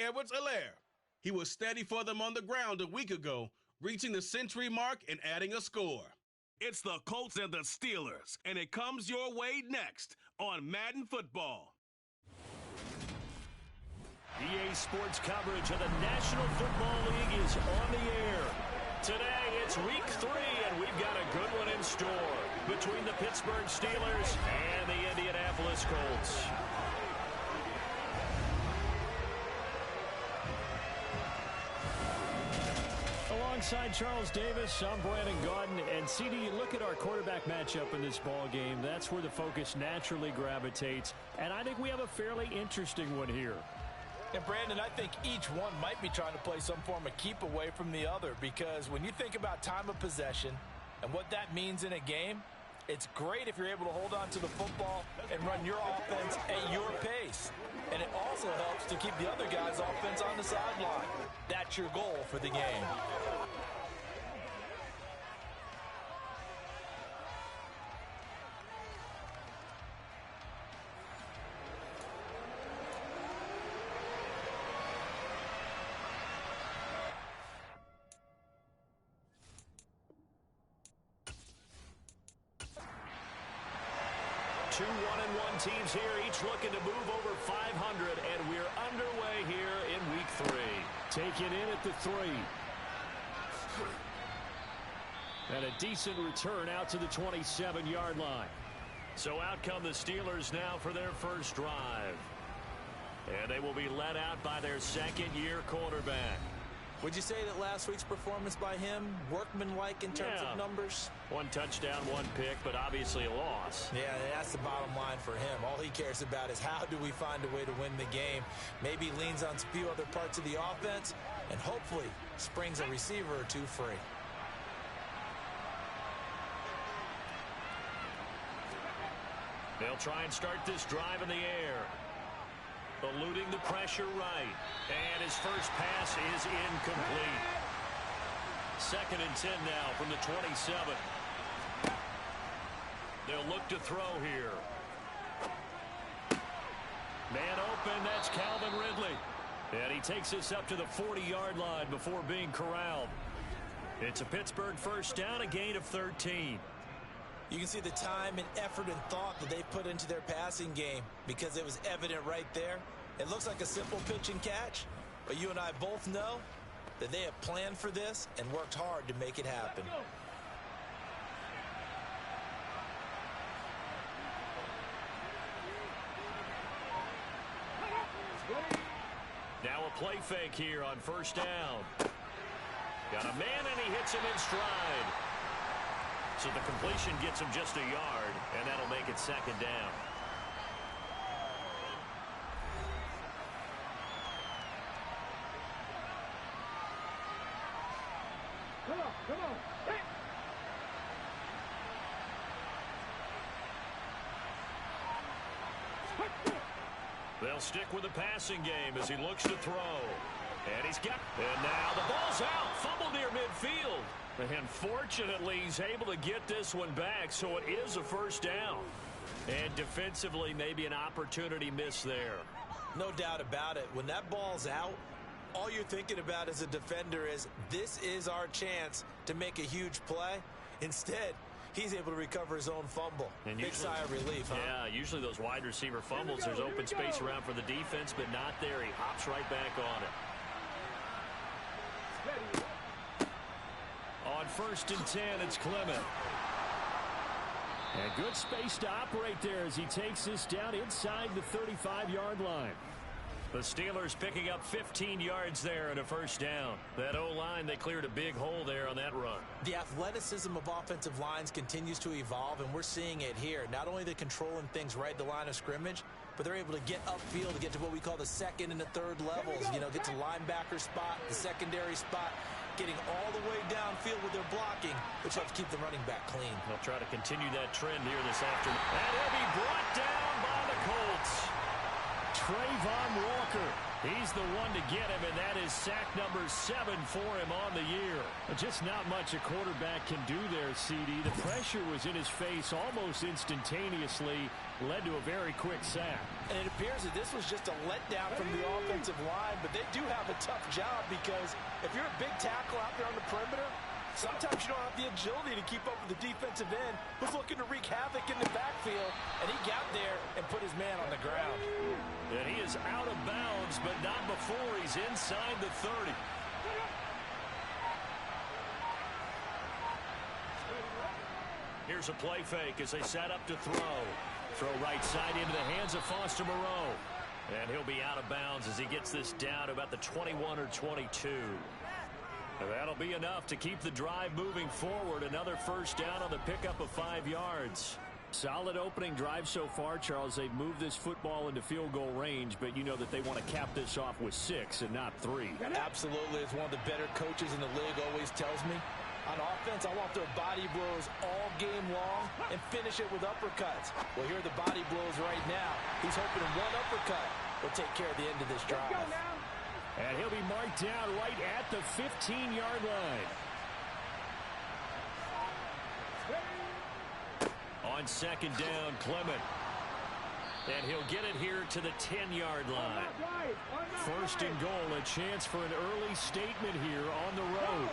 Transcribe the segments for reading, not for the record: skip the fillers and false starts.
Edwards-Helaire. He was steady for them on the ground a week ago, reaching the century mark and adding a score. It's the Colts and the Steelers, and it comes your way next on Madden Football. EA Sports coverage of the National Football League is on the air. Today, it's Week 3, and we've got a good one in store between the Pittsburgh Steelers and the Indianapolis Colts. Alongside Charles Davis, I'm Brandon Gaudin, and CD, you look at our quarterback matchup in this ball game, that's where the focus naturally gravitates, and I think we have a fairly interesting one here. And Brandon, I think each one might be trying to play some form of keep away from the other, because when you think about time of possession and what that means in a game, it's great if you're able to hold on to the football and run your offense at your pace. And it also helps to keep the other guy's offense on the sideline. That's your goal for the game. Two 1-1 teams here, each looking to move over 500, and we're underway here in Week 3. Take it in at the 3. And a decent return out to the 27-yard line. So out come the Steelers now for their first drive. And they will be led out by their second-year quarterback. Would you say that last week's performance by him, workmanlike in terms of numbers? 1 touchdown, 1 pick, but obviously a loss. Yeah, that's the bottom line for him. All he cares about is how do we find a way to win the game. Maybe leans on a few other parts of the offense, and hopefully springs a receiver or two free. They'll try and start this drive in the air. Eluding the pressure right. And his first pass is incomplete. 2nd and 10 now from the 27. They'll look to throw here. Man open, that's Calvin Ridley. And he takes us up to the 40-yard line before being corralled. It's a Pittsburgh first down, a gain of 13. You can see the time and effort and thought that they put into their passing game because it was evident right there. It looks like a simple pitch and catch, but you and I both know that they have planned for this and worked hard to make it happen. Now a play fake here on first down. Got a man and he hits him in stride. So the completion gets him just a yard, and that'll make it 2nd down. Come on. Hey. They'll stick with the passing game as he looks to throw. And he's got, and now the ball's out. Fumble near midfield. And fortunately, he's able to get this one back, so it is a first down. And defensively, maybe an opportunity miss there. No doubt about it. When that ball's out, all you're thinking about as a defender is, this is our chance to make a huge play. Instead, he's able to recover his own fumble. And big sigh of relief, huh? Yeah, usually those wide receiver fumbles, there's open space around for the defense, but not there. He hops right back on it. On 1st and 10, it's Clement. And good space to operate there as he takes this down inside the 35-yard line. The Steelers picking up 15 yards there and a first down. That O-line, they cleared a big hole there on that run. The athleticism of offensive lines continues to evolve, and we're seeing it here. Not only the controlling things right at the line of scrimmage, but they're able to get upfield to get to what we call the 2nd and the 3rd levels. You know, get to linebacker spot, the secondary spot, getting all the way downfield with their blocking, which helps keep the running back clean. They'll try to continue that trend here this afternoon. And he'll be brought down by the Colts. Trayvon Walker He's the one to get him, and that is sack number 7 for him on the year. Just not much a quarterback can do there, CD. The pressure was in his face almost instantaneously, led to a very quick sack. And it appears that this was just a letdown from the offensive line, but they do have a tough job because if you're a big tackle out there on the perimeter, sometimes you don't have the agility to keep up with the defensive end who's looking to wreak havoc in the backfield, and he got there and put his man on the ground. And he is out of bounds, but not before he's inside the 30. Here's a play fake as they set up to throw. Throw right side into the hands of Foster Moreau. And he'll be out of bounds as he gets this down to about the 21 or 22. And that'll be enough to keep the drive moving forward. Another first down on the pickup of 5 yards. Solid opening drive so far, Charles. They've moved this football into field goal range, but you know that they want to cap this off with 6 and not 3. Absolutely. As one of the better coaches in the league always tells me, on offense, I want their body blows all game long and finish it with uppercuts. Well, here are the body blows right now. He's hoping one uppercut will take care of the end of this drive. And he'll be marked down right at the 15-yard line. On second down, Clement. And he'll get it here to the 10-yard line. First and goal, a chance for an early statement here on the road.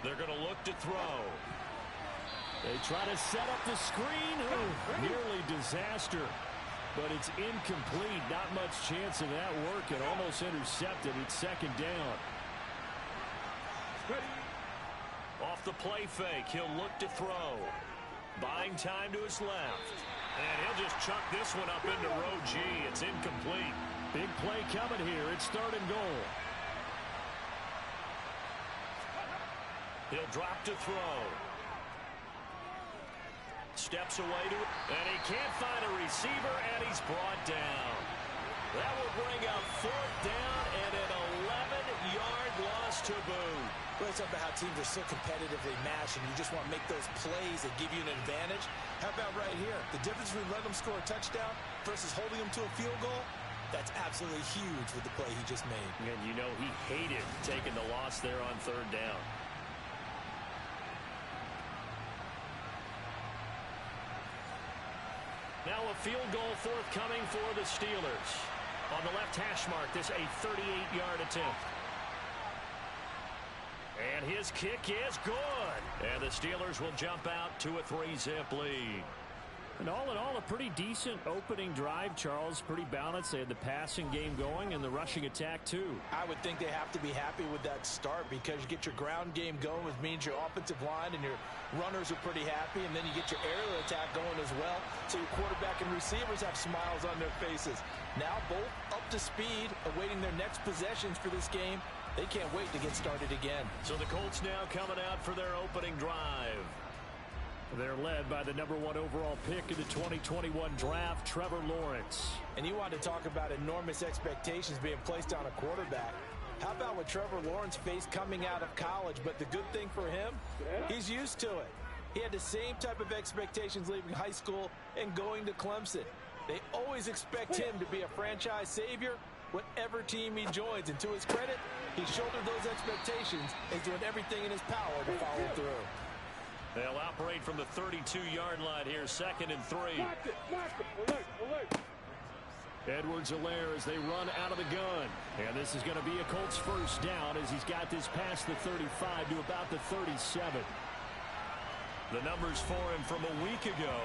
They're going to look to throw. They try to set up the screen. Oh, nearly disaster. But it's incomplete. Not much chance of that working. Almost intercepted. It's second down. Off the play fake, he'll look to throw. Buying time to his left. And he'll just chuck this one up into row G. It's incomplete. Big play coming here. It's third and goal. He'll drop to throw. Steps away to it. And he can't find a receiver, and he's brought down. That will bring up fourth down and an 11-yard loss to boot. Well, it's about how teams are so competitively matched, and you just want to make those plays that give you an advantage. How about right here? The difference between letting them score a touchdown versus holding them to a field goal, that's absolutely huge with the play he just made. And you know he hated taking the loss there on third down. Now a field goal forthcoming for the Steelers. On the left hash mark, this a 38-yard attempt. And his kick is good. And the Steelers will jump out to a 3-zip lead. And all in all, a pretty decent opening drive, Charles. Pretty balanced. They had the passing game going and the rushing attack, too. I would think they have to be happy with that start because you get your ground game going, which means your offensive line and your runners are pretty happy, and then you get your aerial attack going as well, so your quarterback and receivers have smiles on their faces. Now both up to speed, awaiting their next possessions for this game. They can't wait to get started again. So the Colts now coming out for their opening drive. They're led by the number 1 overall pick in the 2021 draft, Trevor Lawrence. And you want to talk about enormous expectations being placed on a quarterback. How about what Trevor Lawrence faced coming out of college? But the good thing for him, he's used to it. He had the same type of expectations leaving high school and going to Clemson. They always expect him to be a franchise savior, whatever team he joins. And to his credit, he shouldered those expectations and is doing everything in his power to follow through. They'll operate from the 32-yard line here, second and 3. Edwards-Helaire as they run out of the gun. And this is going to be a Colts first down as he's got this past the 35 to about the 37. The numbers for him from a week ago,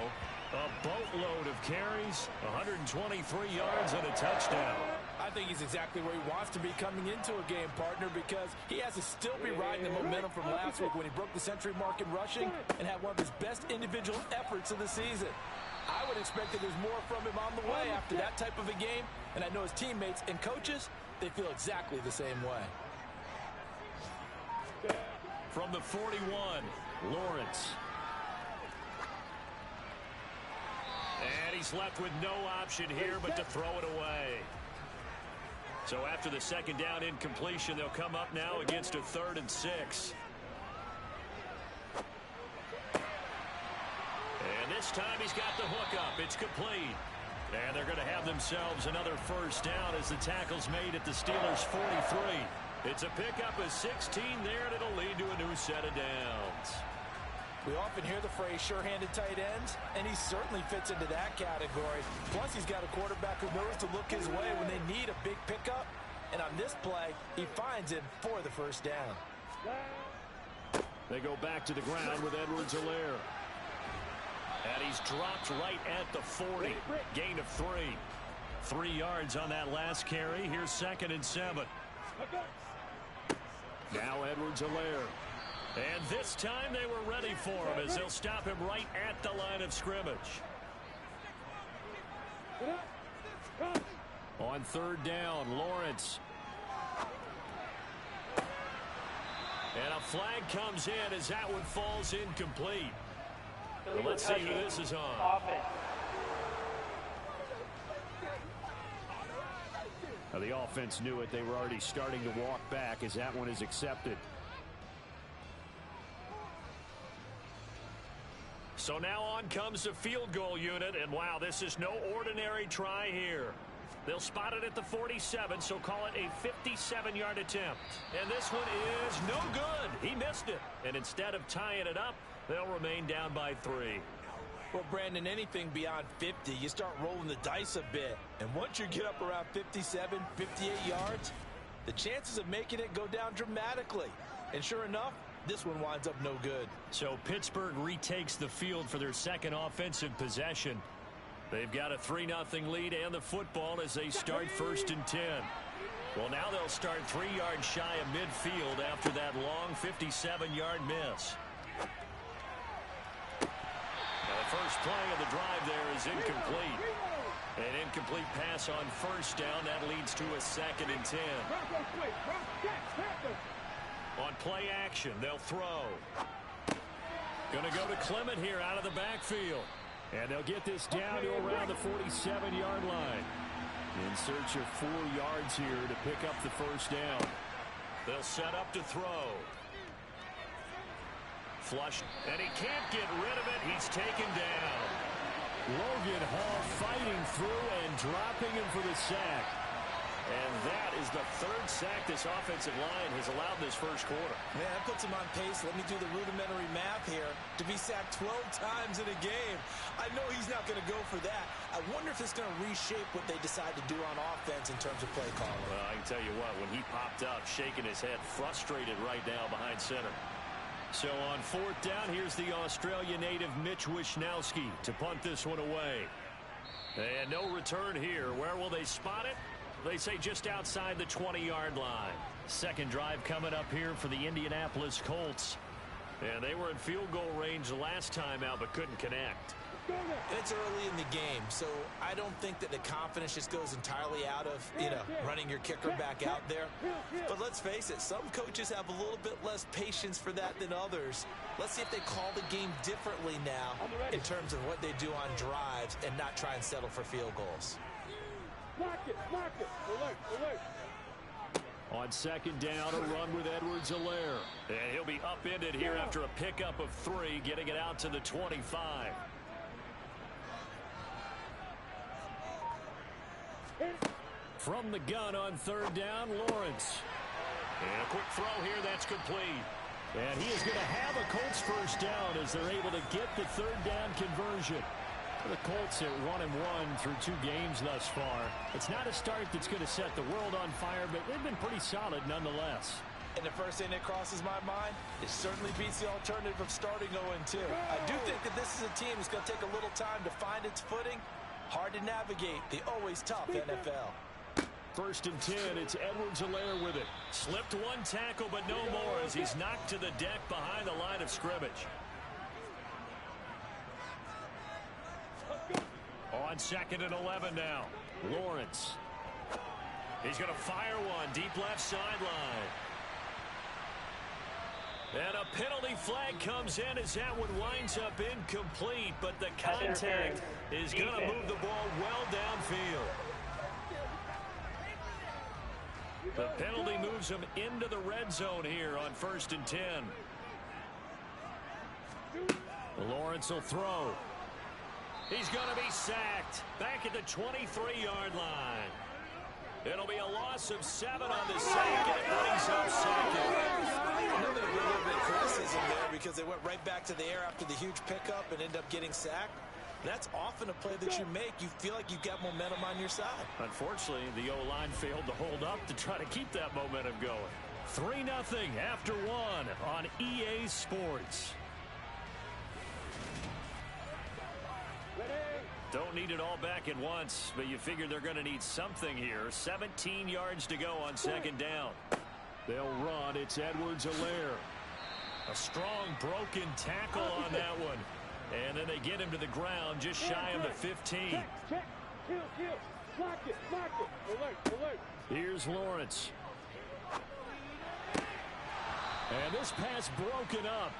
a boatload of carries, 123 yards and a touchdown. I think he's exactly where he wants to be coming into a game, partner, because he has to still be riding the momentum from last week when he broke the century mark in rushing and had one of his best individual efforts of the season. I would expect that there's more from him on the way after that type of a game, and I know his teammates and coaches, they feel exactly the same way. From the 41, Lawrence. And he's left with no option here but to throw it away. So after the second down incompletion, they'll come up now against a 3rd and 6. And this time he's got the hook up. It's complete. And they're going to have themselves another first down as the tackle's made at the Steelers' 43. It's a pickup of 16 there, and it'll lead to a new set of downs. We often hear the phrase sure-handed tight ends, and he certainly fits into that category. Plus, he's got a quarterback who knows to look his way when they need a big pickup. And on this play, he finds him for the first down. They go back to the ground with Edwards-Helaire. And he's dropped right at the 40. Gain of 3. 3 yards on that last carry. Here's 2nd and 7. Now Edwards-Helaire. And this time they were ready for him as they'll stop him right at the line of scrimmage. On 3rd down, Lawrence. And a flag comes in as that one falls incomplete. Well, let's see who this is on. Now, the offense knew it. They were already starting to walk back as that one is accepted. So now on comes the field goal unit, and wow, this is no ordinary try here. They'll spot it at the 47, so call it a 57-yard attempt. And this one is no good. He missed it. And instead of tying it up, they'll remain down by 3. Well, Brandon, anything beyond 50, you start rolling the dice a bit. And once you get up around 57, 58 yards, the chances of making it go down dramatically. And sure enough, this one winds up no good. So Pittsburgh retakes the field for their second offensive possession. They've got a 3-0 lead and the football as they start 1st and 10. Well, now they'll start 3 yards shy of midfield after that long 57-yard miss. Now the first play of the drive there is incomplete. An incomplete pass on 1st down. That leads to a 2nd and 10. On play action, they'll throw. Going to go to Clement here out of the backfield. And they'll get this down to around the 47-yard line. In search of 4 yards here to pick up the first down. They'll set up to throw. Flush. And he can't get rid of it. He's taken down. Logan Hall fighting through and dropping him for the sack. And that is the 3rd sack this offensive line has allowed this first quarter. Man, that puts him on pace. Let me do the rudimentary math here. To be sacked 12 times in a game. I know he's not going to go for that. I wonder if it's going to reshape what they decide to do on offense in terms of play calling. Well, I can tell you what, when he popped up, shaking his head, frustrated right now behind center. So on 4th down, here's the Australia native Mitch Wishnowski to punt this one away. And no return here. Where will they spot it? They say just outside the 20-yard line. Second drive coming up here for the Indianapolis Colts. And they were in field goal range the last time out but couldn't connect. And it's early in the game, so I don't think that the confidence just goes entirely out of, running your kicker back out there. But let's face it, some coaches have a little bit less patience for that than others. Let's see if they call the game differently now in terms of what they do on drives and not try and settle for field goals. Mark it. Alert. On 2nd down, a run with Edwards-Helaire. And he'll be upended here after a pickup of 3, getting it out to the 25. From the gun on 3rd down, Lawrence. And a quick throw here, that's complete. And he is going to have a Colts first down as they're able to get the 3rd down conversion. The Colts at 1-1 through 2 games thus far. It's not a start that's going to set the world on fire, but they've been pretty solid nonetheless. And the first thing that crosses my mind, it certainly beats the alternative of starting 0-2. I do think that this is a team that's going to take a little time to find its footing. Hard to navigate the always tough NFL. 1st and 10, it's Edwards-Helaire with it. Slipped one tackle, but no more as he's knocked to the deck behind the line of scrimmage. On 2nd and 11 now. Lawrence. He's going to fire one deep left sideline. And a penalty flag comes in as that one winds up incomplete, but the contact is going to move the ball well downfield. The penalty moves him into the red zone here on 1st and 10. Lawrence will throw. He's going to be sacked back at the 23-yard line. It'll be a loss of 7 on the sack, and it brings up second. I know there'll be a little bit of criticism there because they went right back to the air after the huge pickup and ended up getting sacked. That's often a play that you make. You feel like you've got momentum on your side. Unfortunately, the O-line failed to hold up to try to keep that momentum going. 3-0 after 1 on EA Sports. Don't need it all back at once, but you figure they're going to need something here. 17 yards to go on second down. They'll run. It's Edwards-Helaire. A strong broken tackle on that one. And then they get him to the ground just shy of the 15. Check. Kill. Block it. Alert. Here's Lawrence. And this pass broken up.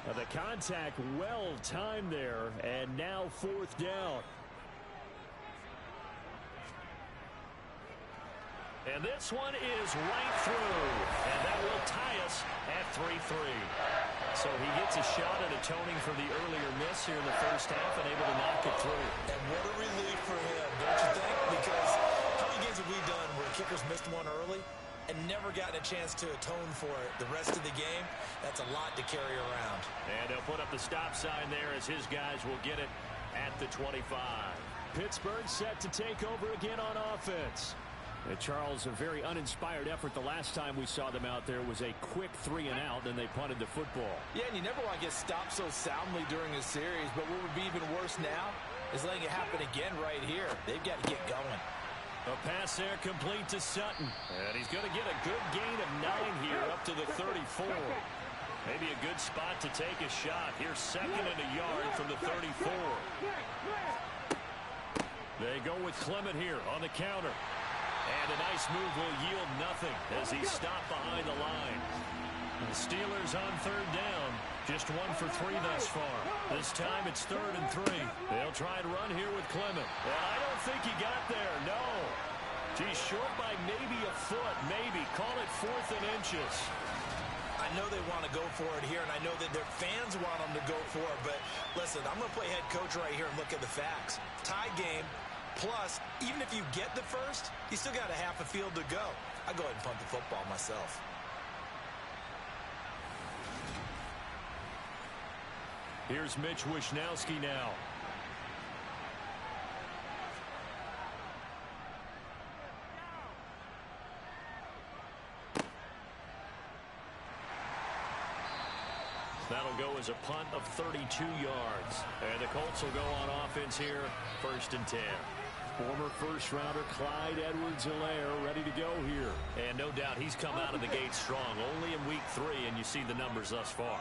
The contact well timed there, and now 4th down. And this one is right through, and that will tie us at 3-3. So he gets a shot at atoning for the earlier miss here in the first half and able to knock it through. And what a relief for him, don't you think? Because how many games have we done where kickers missed one early and never gotten a chance to atone for it the rest of the game? That's a lot to carry around. And they'll put up the stop sign there as his guys will get it at the 25. Pittsburgh set to take over again on offense. And Charles, a very uninspired effort the last time we saw them out there was a quick 3 and out, then they punted the football. Yeah, and you never want to get stopped so soundly during a series, but what would be even worse now is letting it happen again right here. They've got to get going. A pass there complete to Sutton. And he's going to get a good gain of 9 here up to the 34. Maybe a good spot to take a shot. Here's 2nd and a yard from the 34. They go with Clement here on the counter. And a nice move will yield nothing as he's stopped behind the line. The Steelers on 3rd down. Just 1 for 3 thus far. This time it's 3rd and 3. They'll try and run here with Clement. And I don't think he got there. No. He's short by maybe a foot. Maybe. Call it 4th and inches. I know they want to go for it here, and I know that their fans want them to go for it. But listen, I'm going to play head coach right here and look at the facts. Tie game. Plus, even if you get the first, you still got a half a field to go. I go ahead and punt the football myself. Here's Mitch Wishnowsky now. That'll go as a punt of 32 yards. And the Colts will go on offense here, 1st and 10. Former first-rounder Clyde Edwards-Helaire ready to go here. And no doubt he's come out of the gate strong, only in week 3, and you see the numbers thus far.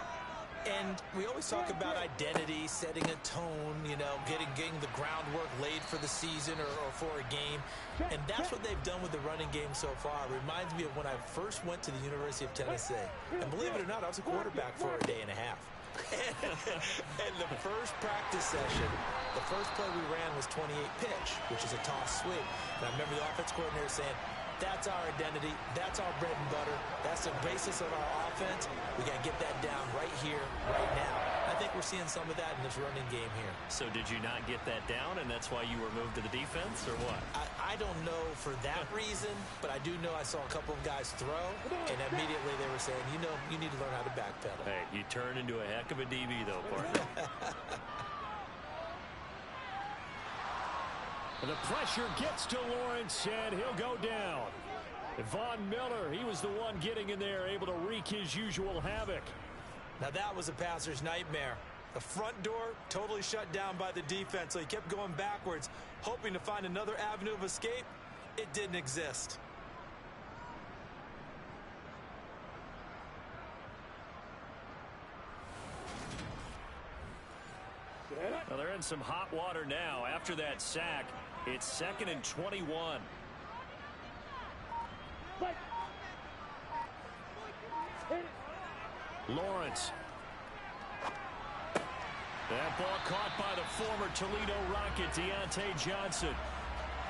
And we always talk about identity, setting a tone, you know, getting the groundwork laid for the season or for a game. And that's what they've done with the running game so far. It reminds me of when I first went to the University of Tennessee. And believe it or not, I was a quarterback for a day and a half. And the first practice session, the first play we ran was 28 pitch, which is a toss sweep. And I remember the offense coordinator saying, that's our identity. That's our bread and butter. That's the basis of our offense. We got to get that down right here, right now. I think we're seeing some of that in this running game here. So did you not get that down, and that's why you were moved to the defense, or what? I don't know for that reason, but I do know I saw a couple of guys throw, and immediately they were saying, you know, you need to learn how to backpedal. Hey, you turned into a heck of a DB, though, partner. The pressure gets to Lawrence, and he'll go down. Von Miller, he was the one getting in there, able to wreak his usual havoc. Now that was a passer's nightmare. The front door totally shut down by the defense, so he kept going backwards, hoping to find another avenue of escape. It didn't exist. Well, they're in some hot water now. After that sack, it's 2nd and 21. Lawrence. That ball caught by the former Toledo Rocket, Deontay Johnson.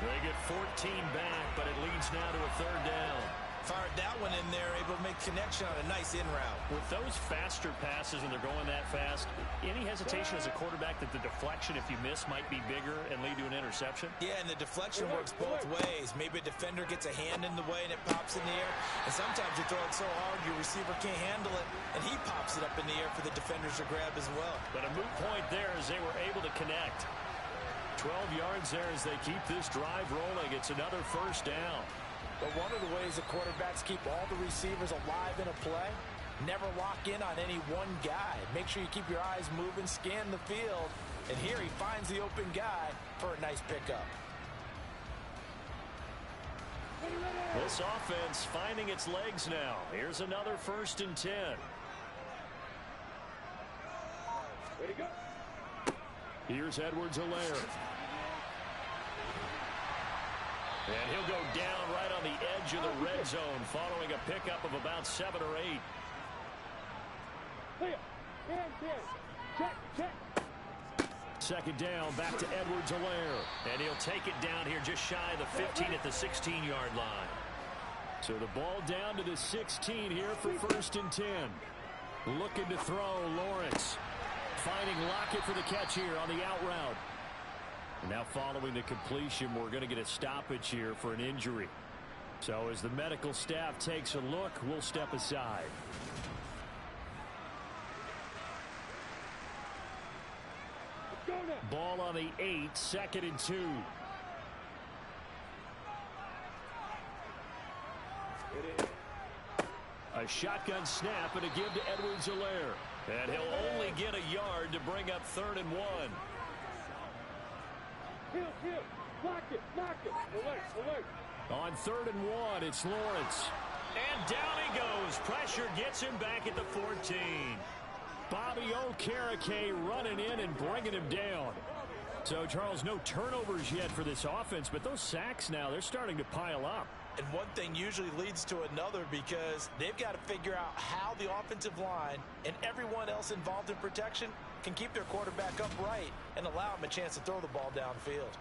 They get 14 back, but it leads now to a 3rd down. Fired that one in there, able to make connection on a nice in route. With those faster passes and they're going that fast, any hesitation as a quarterback that the deflection, if you miss, might be bigger and lead to an interception? Yeah, and the deflection works both ways. Maybe a defender gets a hand in the way and it pops in the air. And sometimes you throw it so hard your receiver can't handle it, and he pops it up in the air for the defenders to grab as well. But a moot point there as they were able to connect. 12 yards there as they keep this drive rolling. It's another first down. But one of the ways the quarterbacks keep all the receivers alive in a play, never lock in on any one guy. Make sure you keep your eyes moving, scan the field. And here he finds the open guy for a nice pickup. This offense finding its legs now. Here's another 1st and 10. Way to go. Here's Edwards-Helaire. And he'll go down right on the edge of the red zone following a pickup of about 7 or 8. Clear. Check, check. Second down, back to Edwards-Helaire. And he'll take it down here just shy of the 15 at the 16-yard line. So the ball down to the 16 here for 1st and 10. Looking to throw, Lawrence. Finding Lockett for the catch here on the out route. And now following the completion, we're going to get a stoppage here for an injury. So as the medical staff takes a look, we'll step aside. Ball on the 8, 2nd and 2. A shotgun snap and a give to Edwards-Helaire. And he'll only get a yard to bring up 3rd and 1. Heel. Lock it. Alert. On 3rd and 1, it's Lawrence. And down he goes. Pressure gets him back at the 14. Bobby Okereke running in and bringing him down. So, Charles, no turnovers yet for this offense, but those sacks now, they're starting to pile up. And one thing usually leads to another because they've got to figure out how the offensive line and everyone else involved in protection can keep their quarterback upright and allow him a chance to throw the ball downfield.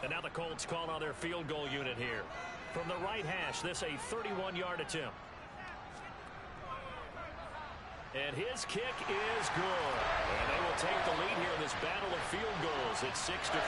And now the Colts call on their field goal unit here. From the right hash, this a 31-yard attempt. And his kick is good. And they will take the lead here in this battle of field goals. It's 6-3.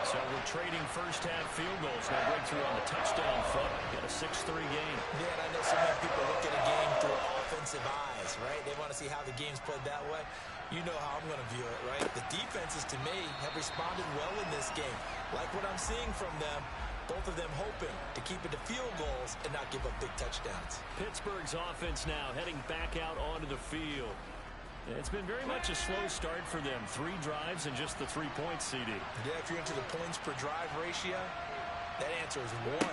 So we're trading first-half field goals. Now breakthrough on the touchdown front. Got a 6-3 game. Yeah, and I know so many people look at a game through offensive eyes, right? They want to see how the game's played that way. You know how I'm going to view it, right? The defenses, to me, have responded well in this game. Like what I'm seeing from them, both of them hoping to keep it to field goals and not give up big touchdowns. Pittsburgh's offense now heading back out onto the field. It's been very much a slow start for them. 3 drives and just the 3 points, CD. Yeah, if you're into the points per drive ratio, that answer is 1.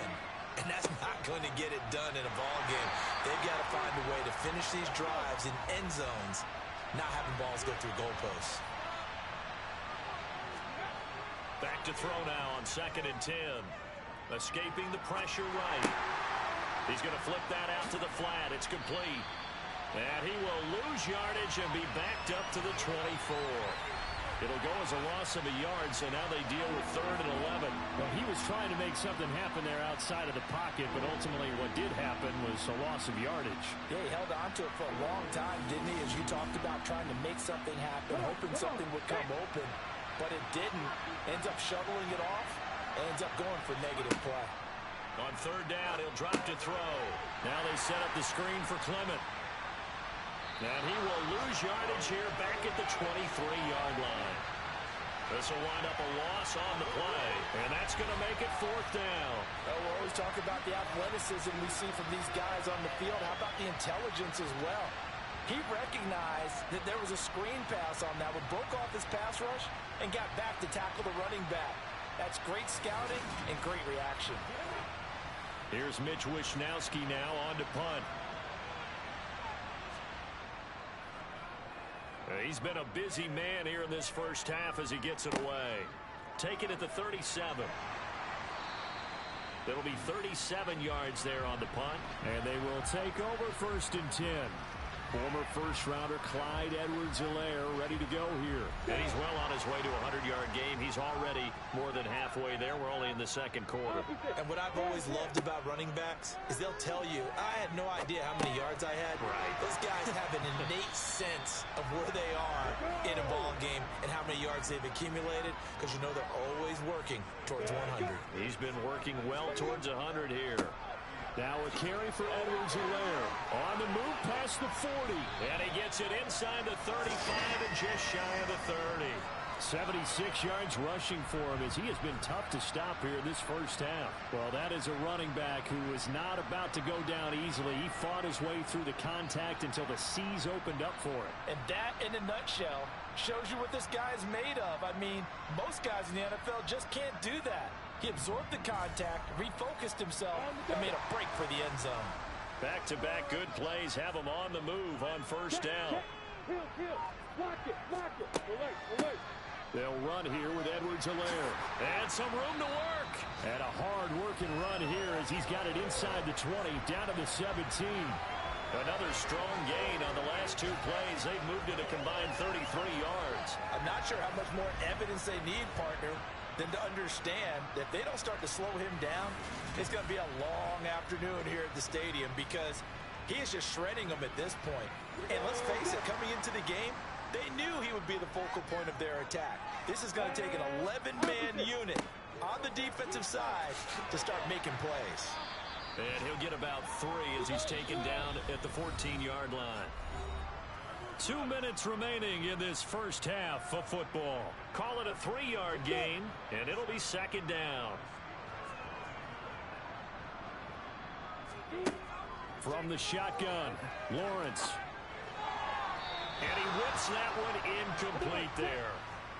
And that's not going to get it done in a ball game. They've got to find a way to finish these drives in end zones, not having balls go through goalposts. Back to throw now on 2nd and 10. Escaping the pressure right. He's going to flip that out to the flat. It's complete. And he will lose yardage and be backed up to the 24. It'll go as a loss of a yard, so now they deal with 3rd and 11. Well, he was trying to make something happen there outside of the pocket, but ultimately what did happen was a loss of yardage. Yeah, he held on to it for a long time, didn't he? As you talked about trying to make something happen, hoping something would come open, but it didn't. Ends up shoveling it off, ends up going for negative play. On 3rd down, he'll drop to throw. Now they set up the screen for Clement. And he will lose yardage here back at the 23-yard line. This will wind up a loss on the play, and that's going to make it 4th down. Well, we're always talking about the athleticism we see from these guys on the field. How about the intelligence as well? He recognized that there was a screen pass on that one, broke off his pass rush, and got back to tackle the running back. That's great scouting and great reaction. Here's Mitch Wishnowski now on to punt. He's been a busy man here in this first half as he gets it away. Taken at the 37. It'll be 37 yards there on the punt. And they will take over 1st and 10. Former first-rounder Clyde Edwards-Helaire ready to go here. And he's well on his way to a 100-yard game. He's already more than halfway there. We're only in the second quarter. And what I've always loved about running backs is they'll tell you, I had no idea how many yards I had. Right. Those guys have an innate sense of where they are in a ball game and how many yards they've accumulated, because you know they're always working towards 100. He's been working well towards 100 here. Now a carry for Edwards-Helaire. On the move past the 40. And he gets it inside the 35 and just shy of the 30. 76 yards rushing for him as he has been tough to stop here in this first half. Well, that is a running back who is not about to go down easily. He fought his way through the contact until the seas opened up for him. And that, in a nutshell, shows you what this guy is made of. I mean, most guys in the NFL just can't do that. He absorbed the contact, refocused himself, and made a break for the end zone. Back-to-back good plays have him on the move on first down. Heel. Lock it. Away. They'll run here with Edwards-Helaire. And some room to work. And a hard-working run here as he's got it inside the 20, down to the 17. Another strong gain on the last two plays. They've moved it a combined 33 yards. I'm not sure how much more evidence they need, partner, than to understand that if they don't start to slow him down, it's going to be a long afternoon here at the stadium, because he is just shredding them at this point. And let's face it, coming into the game, they knew he would be the focal point of their attack. This is going to take an 11-man unit on the defensive side to start making plays. And he'll get about 3 as he's taken down at the 14-yard line. 2 minutes remaining in this first half of football. Call it a 3-yard gain, and it'll be second down. From the shotgun, Lawrence. And he whips that one incomplete there.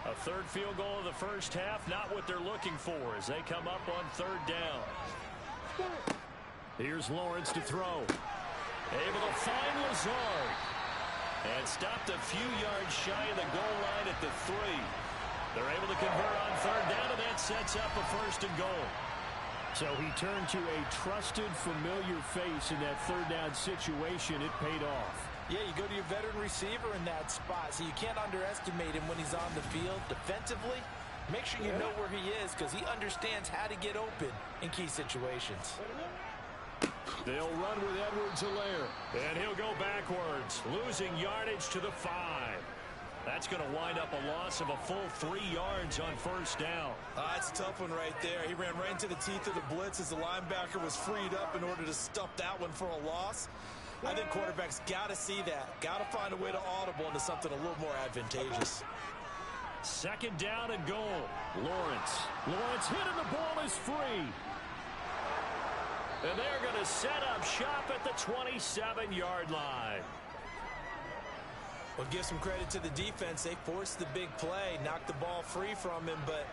A third field goal of the first half, not what they're looking for as they come up on third down. Here's Lawrence to throw. Able to find Lazard. And stopped a few yards shy of the goal line at the 3. They're able to convert on third down, and that sets up a first and goal. So he turned to a trusted, familiar face in that third down situation. It paid off. Yeah, you go to your veteran receiver in that spot, so you can't underestimate him when he's on the field defensively. Make sure you know where he is, because he understands how to get open in key situations. They'll run with Edwards-Helaire. And he'll go backwards, losing yardage to the 5. That's going to wind up a loss of a full 3 yards on first down. It's a tough one right there. He ran right into the teeth of the blitz as the linebacker was freed up in order to stuff that one for a loss. I think quarterbacks got to see that. Got to find a way to audible into something a little more advantageous. Second down and goal. Lawrence hit and the ball is free. And they're going to set up shop at the 27-yard line. Well, give some credit to the defense. They forced the big play, knocked the ball free from him, but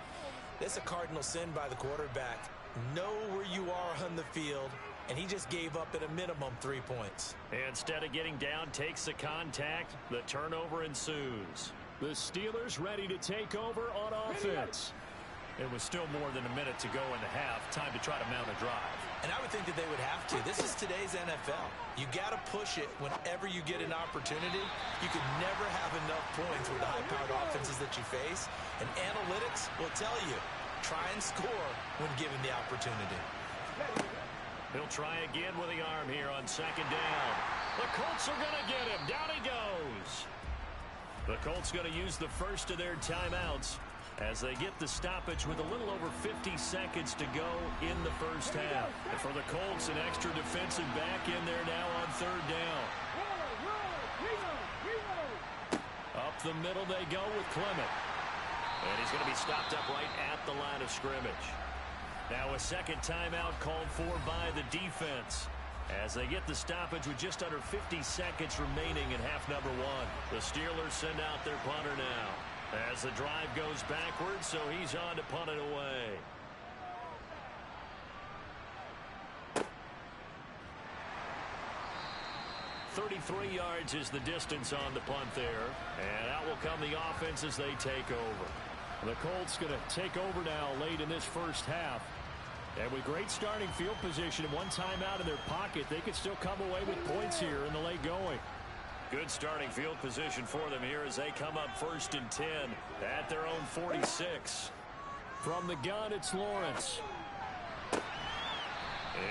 it's a cardinal sin by the quarterback. Know where you are on the field, and he just gave up at a minimum 3 points. Instead of getting down, takes the contact. The turnover ensues. The Steelers ready to take over on offense. It was still more than a minute to go in the half. Time to try to mount a drive. And I would think that they would have to. This is today's NFL. You got to push it whenever you get an opportunity. You can never have enough points with the high-powered offenses that you face. And analytics will tell you, try and score when given the opportunity. He'll try again with the arm here on second down. The Colts are going to get him. Down he goes. The Colts going to use the first of their timeouts as they get the stoppage with a little over 50 seconds to go in the first half. And for the Colts, an extra defensive back in there now on third down. Up the middle they go with Clement. And he's going to be stopped up right at the line of scrimmage. Now a second timeout called for by the defense as they get the stoppage with just under 50 seconds remaining in half number 1. The Steelers send out their punter now as the drive goes backwards, so he's on to punt it away. .33 yards is the distance on the punt there, and out will come the offense as they take over. The Colts going to take over now late in this first half. And with great starting field position and one timeout in their pocket, they could still come away with points here in the late going. Good starting field position for them here as they come up 1st and 10 at their own 46. From the gun, it's Lawrence.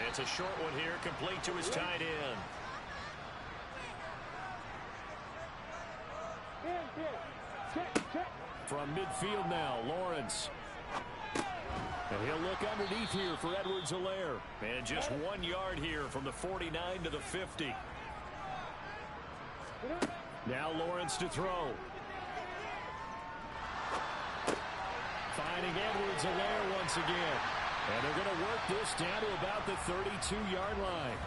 It's a short one here, complete to his tight end. From midfield now, Lawrence. And he'll look underneath here for Edwards-Helaire. And just 1 yard here from the 49 to the 50. Now Lawrence to throw. Finding Edwards-Helaire once again. And they're going to work this down to about the 32-yard line.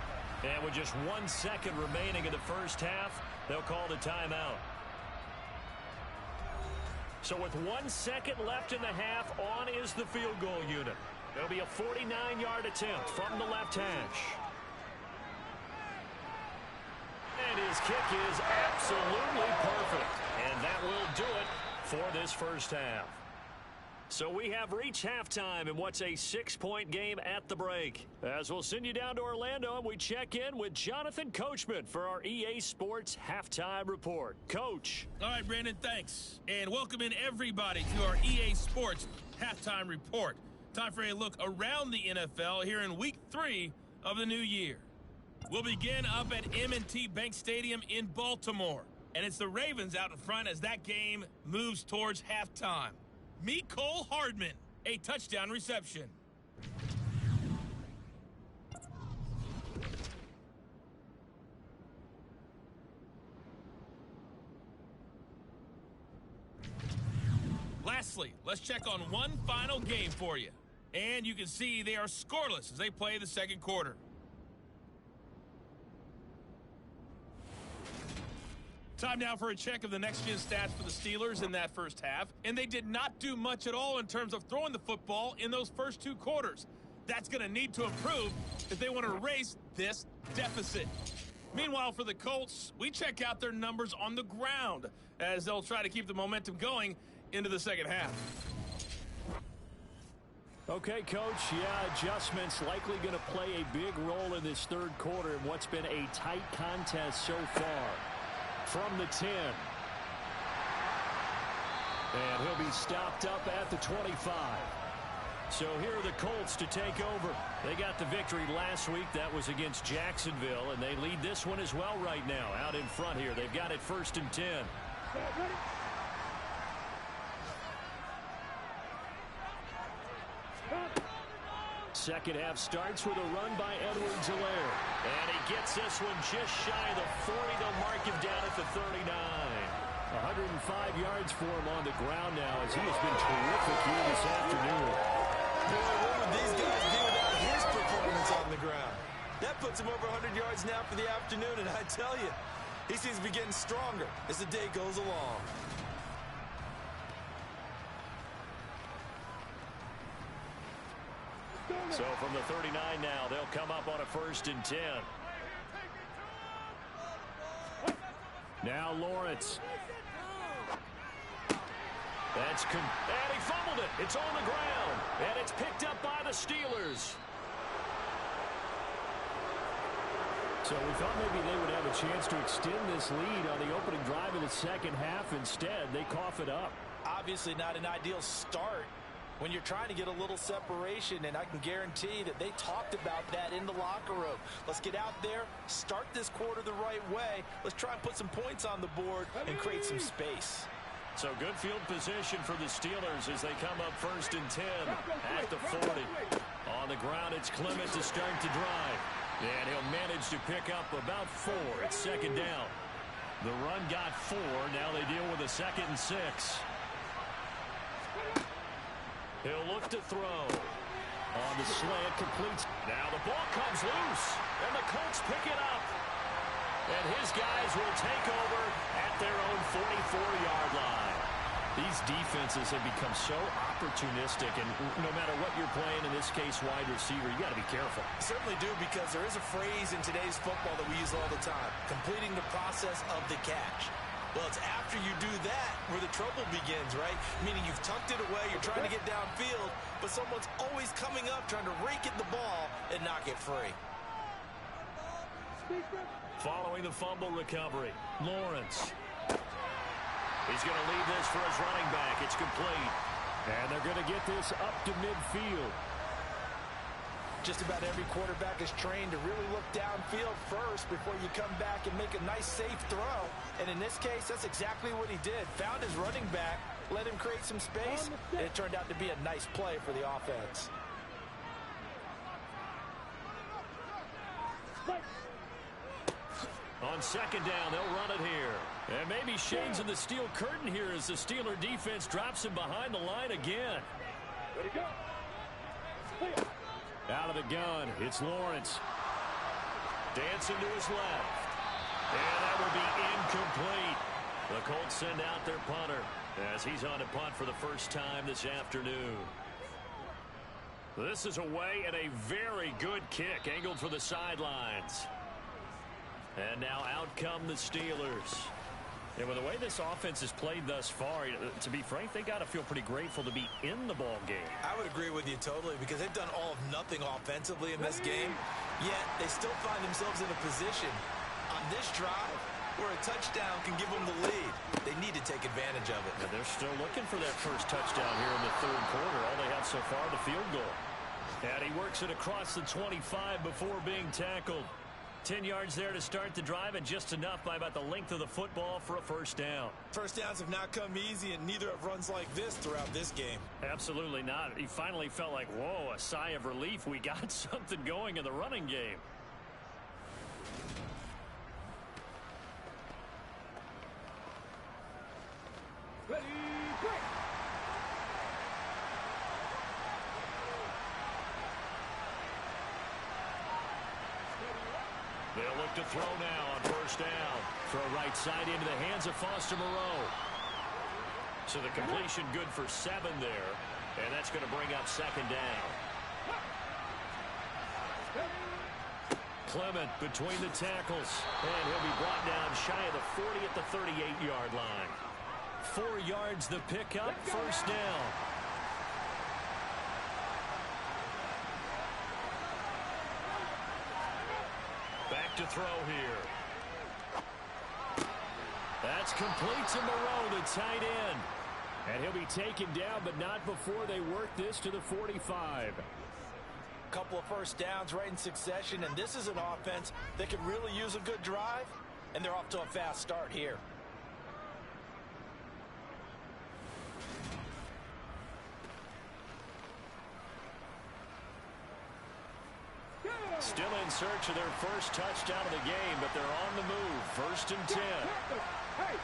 And with just 1 second remaining in the first half, they'll call the timeout. So with 1 second left in the half, on is the field goal unit. There'll be a 49-yard attempt from the left hash. And his kick is absolutely perfect. And that will do it for this first half. So we have reached halftime in what's a 6-point game at the break. As we'll send you down to Orlando and we check in with Jonathan Coachman for our EA Sports Halftime Report. Coach. All right, Brandon, thanks. And welcome in everybody to our EA Sports Halftime Report. Time for a look around the NFL here in Week 3 of the new year. We'll begin up at M&T Bank Stadium in Baltimore. And it's the Ravens out in front as that game moves towards halftime. Mecole Hardman, a touchdown reception. Lastly, let's check on one final game for you. And you can see they are scoreless as they play the second quarter. Time now for a check of the next-gen stats for the Steelers in that first half. And they did not do much at all in terms of throwing the football in those first 2 quarters. That's going to need to improve if they want to erase this deficit. Meanwhile, for the Colts, we check out their numbers on the ground as they'll try to keep the momentum going into the second half. Okay, Coach, adjustments likely going to play a big role in this third quarter in what's been a tight contest so far. From the 10. And he'll be stopped up at the 25. So here are the Colts to take over. They got the victory last week. That was against Jacksonville, and they lead this one as well right now. Out in front here. They've got it 1st and 10. Second half starts with a run by Edwards-Helaire. And he gets this one just shy of the 40. They'll mark him down at the 39. 105 yards for him on the ground now as he has been terrific here this afternoon. Boy, what would these guys do without his performance on the ground? That puts him over 100 yards now for the afternoon, and I tell you, he seems to be getting stronger as the day goes along. So from the 39 now, they'll come up on a 1st and 10. Now Lawrence. And he fumbled it. It's on the ground. And it's picked up by the Steelers. So we thought maybe they would have a chance to extend this lead on the opening drive of the second half. Instead, they cough it up. Obviously not an ideal start when you're trying to get a little separation, and I can guarantee that they talked about that in the locker room. Let's get out there, start this quarter the right way. Let's try and put some points on the board and create some space. So good field position for the Steelers as they come up 1st and 10 at the 40. On the ground, it's Clement to start to drive. And he'll manage to pick up about 4. It's 2nd down. The run got 4. Now they deal with a 2nd and 6. He'll look to throw. On the slant, completes. Now the ball comes loose, and the Colts pick it up. And his guys will take over at their own 44-yard line. These defenses have become so opportunistic, and no matter what you're playing, in this case wide receiver, you got to be careful. Certainly do, because there is a phrase in today's football that we use all the time, completing the process of the catch. Well, it's after you do that where the trouble begins, right? Meaning you've tucked it away, you're trying to get downfield, but someone's always coming up trying to rake at the ball and knock it free. Following the fumble recovery, Lawrence. He's going to leave this for his running back. It's complete. And they're going to get this up to midfield. Just about every quarterback is trained to really look downfield first before you come back and make a nice, safe throw. And in this case, that's exactly what he did. Found his running back, let him create some space, and it turned out to be a nice play for the offense. On second down, they'll run it here. And maybe shades of the steel curtain here as the Steeler defense drops him behind the line again. Ready, go. Out of the gun, it's Lawrence. Dancing to his left. And that will be incomplete. The Colts send out their punter as he's on to punt for the first time this afternoon. This is away and a very good kick angled for the sidelines. And now out come the Steelers. And with the way this offense has played thus far, to be frank, they got to feel pretty grateful to be in the ball game. I would agree with you totally because they've done all of nothing offensively in this game, yet they still find themselves in a position on this drive where a touchdown can give them the lead. They need to take advantage of it. And they're still looking for that first touchdown here in the third quarter. All they have so far, the field goal. And he works it across the 25 before being tackled. 10 yards there to start the drive, and just enough by about the length of the football for a first down. First downs have not come easy, and neither have runs like this throughout this game. Absolutely not. He finally felt like, whoa, a sigh of relief. We got something going in the running game. Ready, break. They'll look to throw now on first down. Throw right side into the hands of Foster Moreau. So the completion good for 7 there. And that's going to bring up second down. Clement between the tackles. And he'll be brought down shy of the 40 at the 38-yard line. 4 yards the pickup, first down. Back to throw here. That's complete to Moreau, the tight end. And he'll be taken down, but not before they work this to the 45. Couple of first downs right in succession, and this is an offense that could really use a good drive, and they're off to a fast start here. Still in search of their first touchdown of the game, but they're on the move. First and 10. Hey,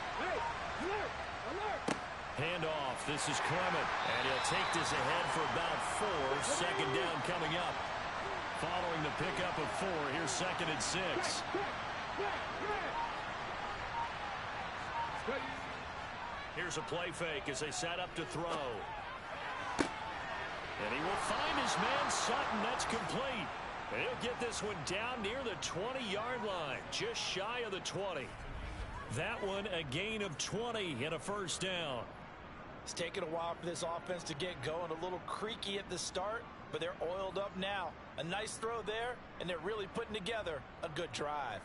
alert, alert. Handoff. This is Clement, and he'll take this ahead for about 4. Second down coming up. Following the pickup of 4, here's second and 6. Here's a play fake as they set up to throw. And he will find his man Sutton. That's complete. And he'll get this one down near the 20-yard line, just shy of the 20. That one a gain of 20 and a first down. It's taken a while for this offense to get going. A little creaky at the start, but they're oiled up now. A nice throw there, and they're really putting together a good drive.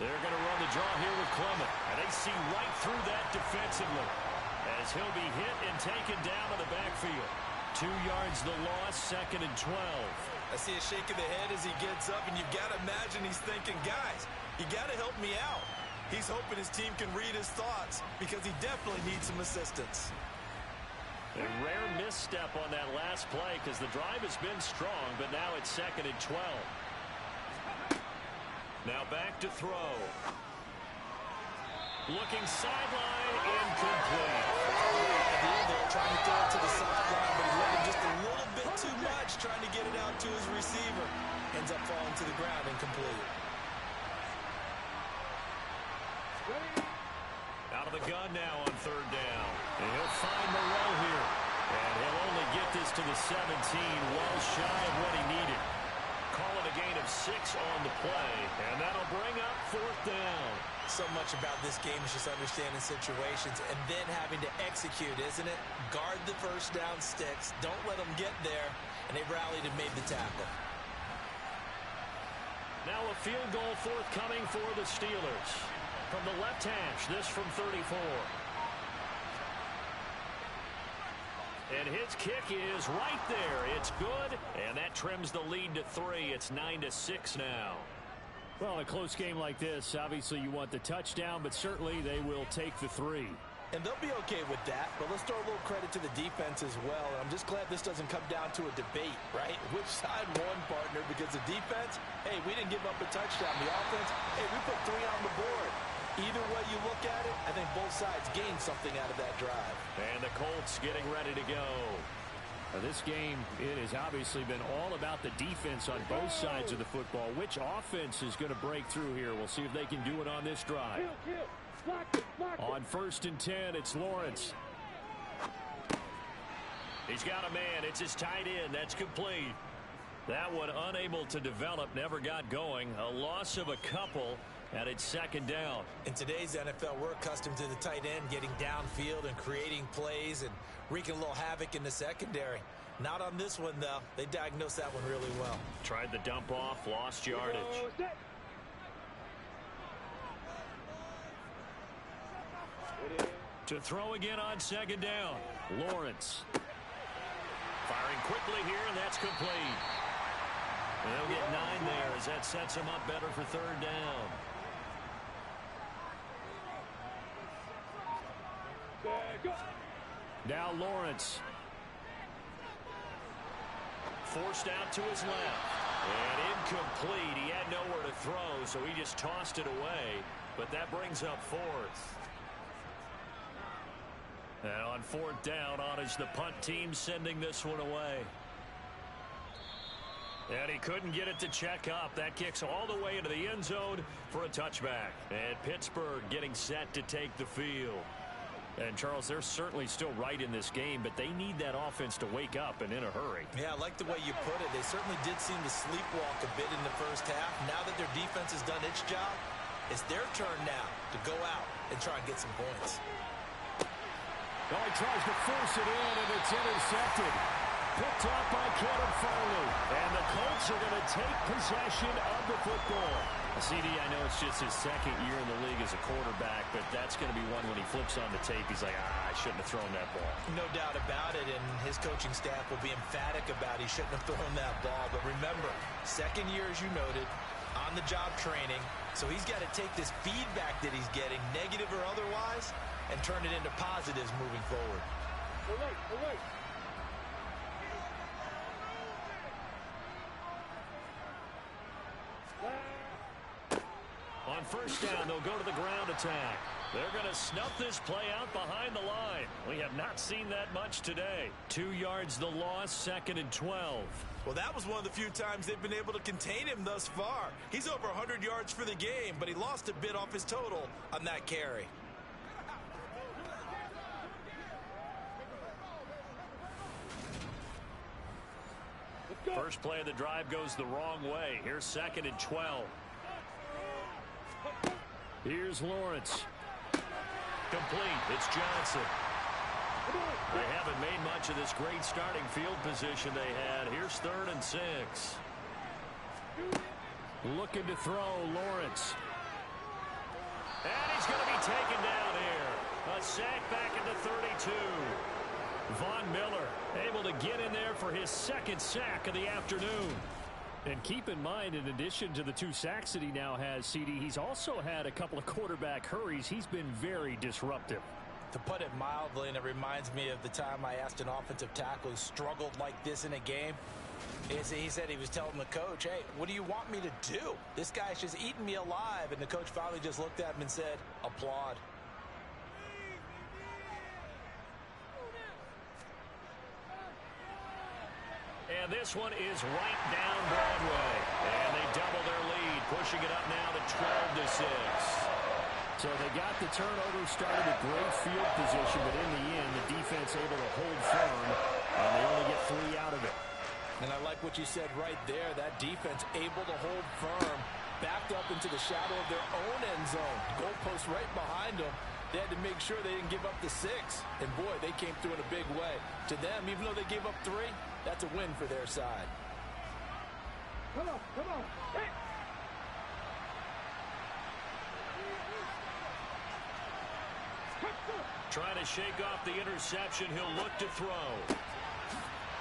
They're going to run the draw here with Clement, and they see right through that defensively as he'll be hit and taken down to the backfield. 2 yards the loss, second and 12. I see a shake of the head as he gets up, and you've got to imagine he's thinking, guys, you got to help me out. He's hoping his team can read his thoughts because he definitely needs some assistance. A rare misstep on that last play because the drive has been strong, but now it's second and 12. Now back to throw. Looking sideline, incomplete. They're trying to throw it to the sideline, but he let him just a little bit too much, trying to get it out to his receiver. Ends up falling to the ground, incomplete. Out of the gun now on third down. And he'll find Moreau here. And he'll only get this to the 17, well shy of what he needed. Call it a gain of 6 on the play, and that'll bring up fourth down. so much about this game is just understanding situations and then having to execute, isn't it? Guard the first down sticks. Don't let them get there. And they rallied and made the tackle. Now a field goal forthcoming for the Steelers. From the left hash, this from 34. And his kick is right there. It's good, and that trims the lead to 3. It's 9-6 now. Well, a close game like this, obviously you want the touchdown, but certainly they will take the 3. And they'll be okay with that, but let's throw a little credit to the defense as well. I'm just glad this doesn't come down to a debate, right? Which side won, partner? Because the defense, hey, we didn't give up a touchdown. The offense, hey, we put 3 on the board. Either way you look at it, I think both sides gained something out of that drive. And the Colts getting ready to go. Now, this game, it has obviously been all about the defense on both sides of the football. Which offense is going to break through here? We'll see if they can do it on this drive. On 1st and 10, it's Lawrence. He's got a man. It's his tight end. That's complete. That one unable to develop, never got going. A loss of a couple, and it's 2nd down. In today's NFL, we're accustomed to the tight end getting downfield and creating plays and wreaking a little havoc in the secondary. Not on this one, though. They diagnosed that one really well. Tried the dump off, lost yardage. To throw again on 2nd down. Lawrence. Firing quickly here, and that's complete. They'll get 9 there as that sets them up better for 3rd down. Now Lawrence. Forced out to his left. And incomplete. He had nowhere to throw, so he just tossed it away. But that brings up 4th. And on 4th down, on is the punt team sending this one away. And he couldn't get it to check up. That kicks all the way into the end zone for a touchback. And Pittsburgh getting set to take the field. And, Charles, they're certainly still right in this game, but they need that offense to wake up and in a hurry. Yeah, I like the way you put it. They certainly did seem to sleepwalk a bit in the first half. Now that their defense has done its job, it's their turn now to go out and try and get some points. Oh, he tries to force it in, and it's intercepted. Picked off by Kevin Farley. And the Colts are going to take possession of the football. CD, I know it's just his 2nd year in the league as a quarterback, but that's going to be one when he flips on the tape, he's like, I shouldn't have thrown that ball. No doubt about it, and his coaching staff will be emphatic about he shouldn't have thrown that ball. But remember, 2nd year, as you noted, on-the-job training, so he's got to take this feedback that he's getting, negative or otherwise, and turn it into positives moving forward. On 1st down, they'll go to the ground attack. They're going to snuff this play out behind the line. We have not seen that much today. 2 yards the loss, 2nd and 12. Well, that was one of the few times they've been able to contain him thus far. He's over 100 yards for the game, but he lost a bit off his total on that carry. First play of the drive goes the wrong way. Here's 2nd and 12. Here's Lawrence. Complete. It's Johnson. They haven't made much of this great starting field position they had. Here's 3rd and 6. Looking to throw, Lawrence. And he's going to be taken down here. A sack back into 32. Von Miller able to get in there for his 2nd sack of the afternoon. And keep in mind, in addition to the 2 sacks that he now has, CD, he's also had a couple of quarterback hurries. He's been very disruptive. To put it mildly, and it reminds me of the time I asked an offensive tackle who struggled like this in a game. He said he was telling the coach, hey, what do you want me to do? This guy's just eating me alive. And the coach finally just looked at him and said, applaud. And this one is right down Broadway. And they double their lead, pushing it up now to 12-6. So they got the turnover, started a great field position, but in the end, the defense able to hold firm, and they only get 3 out of it. And I like what you said right there. That defense able to hold firm. backed up into the shadow of their own end zone. Goalpost right behind them. They had to make sure they didn't give up the 6. And, boy, they came through in a big way. To them, even though they gave up 3, that's a win for their side. Come on, come on. Hey. Trying to shake off the interception. He'll look to throw.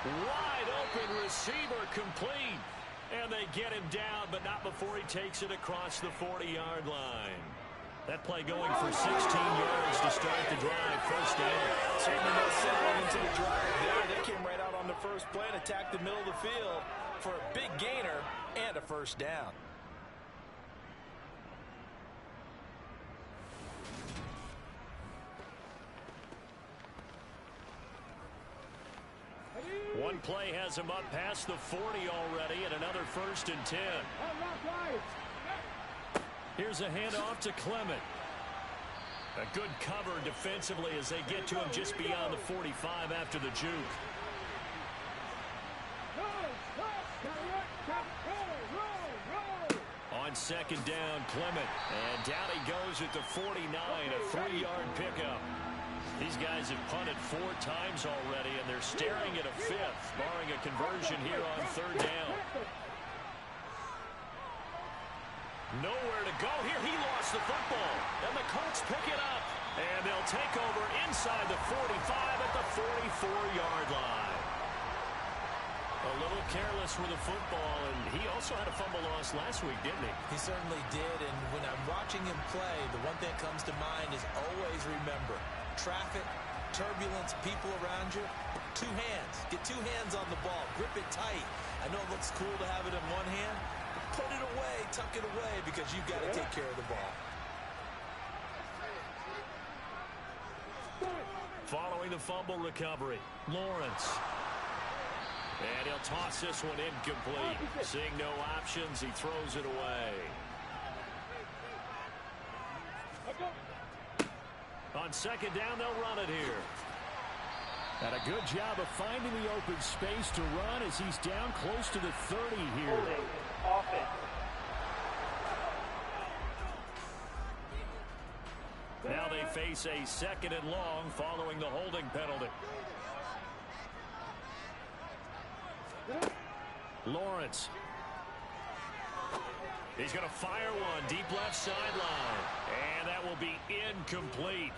Wide open receiver complete. And they get him down, but not before he takes it across the 40-yard line. That play going for 16 yards to start the drive. First down. Certainly no settling into the drive there. They came right out on the first play and attacked the middle of the field for a big gainer and a first down. One play has him up past the 40 already, and another 1st and 10. Here's a handoff to Clement. A good cover defensively as they get to him just beyond the 45 after the juke. On second down, Clement. And down he goes at the 49, a 3-yard pickup. These guys have punted 4 times already, and they're staring at a 5th, barring a conversion here on 3rd down. Nowhere to go here. He lost the football, and the Colts pick it up. And they'll take over inside the 45 at the 44-yard line. A little careless with the football, and he also had a fumble loss last week, didn't he? He certainly did, and when I'm watching him play, the one thing that comes to mind is always remember, traffic, turbulence, people around you, 2 hands. Get 2 hands on the ball. Grip it tight. I know it looks cool to have it in one hand, but put it away, tuck it away, because you've got to take care of the ball. Following the fumble recovery, Lawrence. And he'll toss this one incomplete. Seeing no options, he throws it away. On second down, they'll run it here. And a good job of finding the open space to run as he's down close to the 30 here. Now they face a 2nd and long following the holding penalty. Lawrence. He's going to fire one deep left sideline. And that will be incomplete.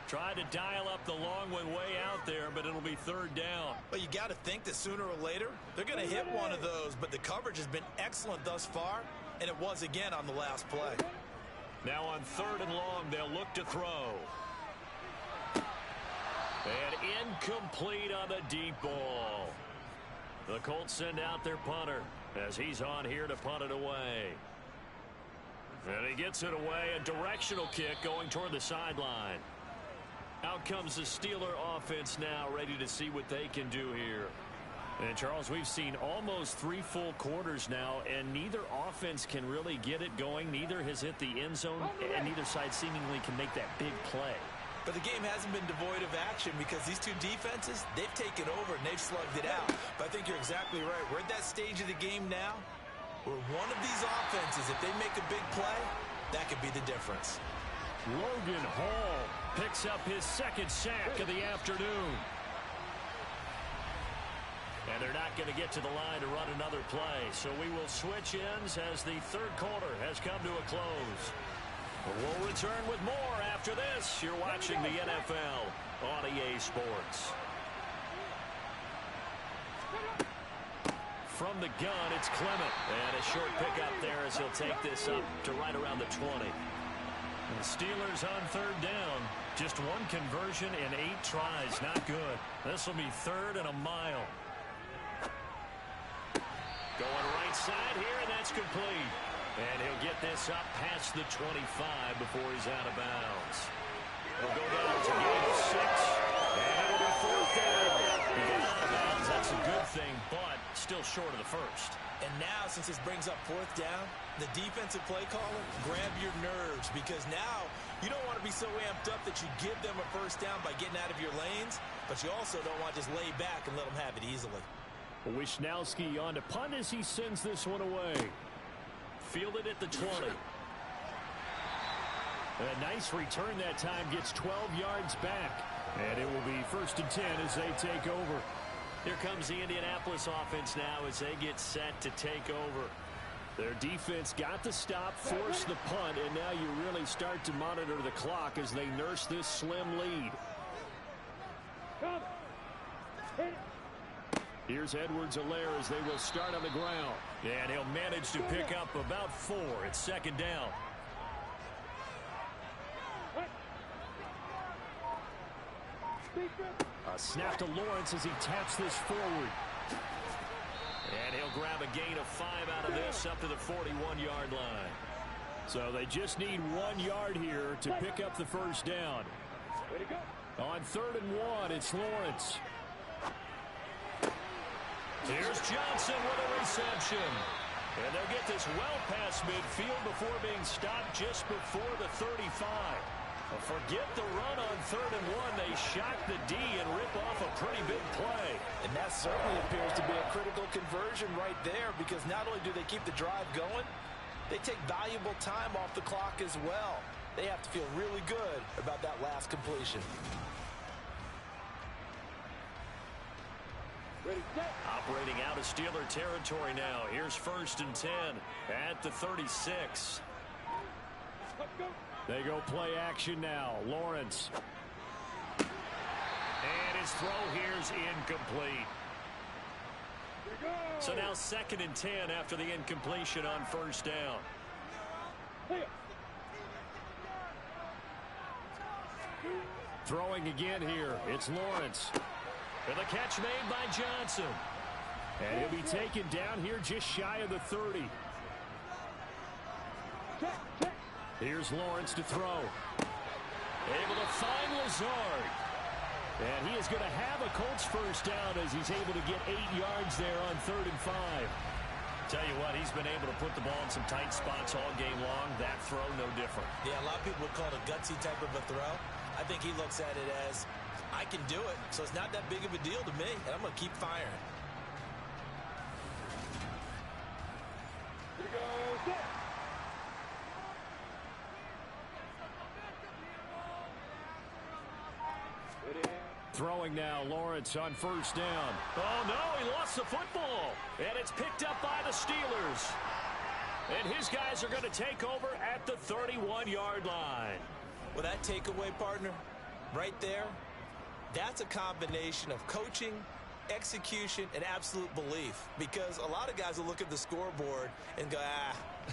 Tried to dial up the long one way out there, but it'll be 3rd down. Well, you got to think that sooner or later, they're going to hit one of those, but the coverage has been excellent thus far, and it was again on the last play. Now on 3rd and long, they'll look to throw. And incomplete on the deep ball. The Colts send out their punter as he's on here to punt it away. And he gets it away, a directional kick going toward the sideline. Out comes the Steeler offense now, ready to see what they can do here. And, Charles, we've seen almost 3 full quarters now, and neither offense can really get it going. Neither has hit the end zone, and neither side seemingly can make that big play. But the game hasn't been devoid of action because these 2 defenses, they've taken over and they've slugged it out. But I think you're exactly right. We're at that stage of the game now where one of these offenses, if they make a big play, that could be the difference. Logan Hall picks up his 2nd sack of the afternoon. And they're not going to get to the line to run another play. So we will switch ends as the 3rd quarter has come to a close. We'll return with more after this. You're watching the NFL on EA Sports. From the gun, it's Clement. And a short pickup there as he'll take this up to right around the 20. And the Steelers on 3rd down. Just 1 conversion in 8 tries. Not good. This will be 3rd and a mile. Going right side here, and that's complete. And he'll get this up past the 25 before he's out of bounds. He'll go down to gain of 6. And it'll be 4th down. He got out of bounds. That's a good thing, but still short of the 1st. And now, since this brings up 4th down, the defensive play caller, grab your nerves, because now you don't want to be so amped up that you give them a 1st down by getting out of your lanes, but you also don't want to just lay back and let them have it easily. Wishnowski on to punt as he sends this one away. fielded at the 20. A nice return that time, gets 12 yards back. And it will be 1st and 10 as they take over. Here comes the Indianapolis offense now as they get set to take over. Their defense got the stop, forced the punt, and now you really start to monitor the clock as they nurse this slim lead. Here's Edwards-Helaire as they will start on the ground. And he'll manage to pick up about 4. It's 2nd down. A snap to Lawrence as he taps this forward. And he'll grab a gain of 5 out of this up to the 41-yard line. So they just need 1 yard here to pick up the 1st down. On 3rd and 1, it's Lawrence. Here's Johnson with a reception. And they'll get this well past midfield before being stopped just before the 35. Forget the run on 3rd and 1. They shock the D and rip off a pretty big play. And that certainly appears to be a critical conversion right there, because not only do they keep the drive going, they take valuable time off the clock as well. They have to feel really good about that last completion. Operating out of Steeler territory now. Here's 1st and 10 at the 36. They go play action now. Lawrence. And his throw here's incomplete. So now 2nd and 10 after the incompletion on 1st down. Throwing again here. It's Lawrence. And the catch made by Johnson. And he'll be taken down here just shy of the 30. Here's Lawrence to throw. Able to find Lazard. And he is going to have a Colts 1st down as he's able to get 8 yards there on 3rd and 5. Tell you what, he's been able to put the ball in some tight spots all game long. That throw, no different. Yeah, a lot of people would call it a gutsy type of a throw. I think he looks at it as, I can do it, so it's not that big of a deal to me, and I'm going to keep firing. Here goes it. Throwing now, Lawrence on 1st down. Oh, no, he lost the football. And it's picked up by the Steelers. And his guys are going to take over at the 31-yard line. Well, that takeaway, partner, right there, that's a combination of coaching, execution, and absolute belief. Because a lot of guys will look at the scoreboard and go,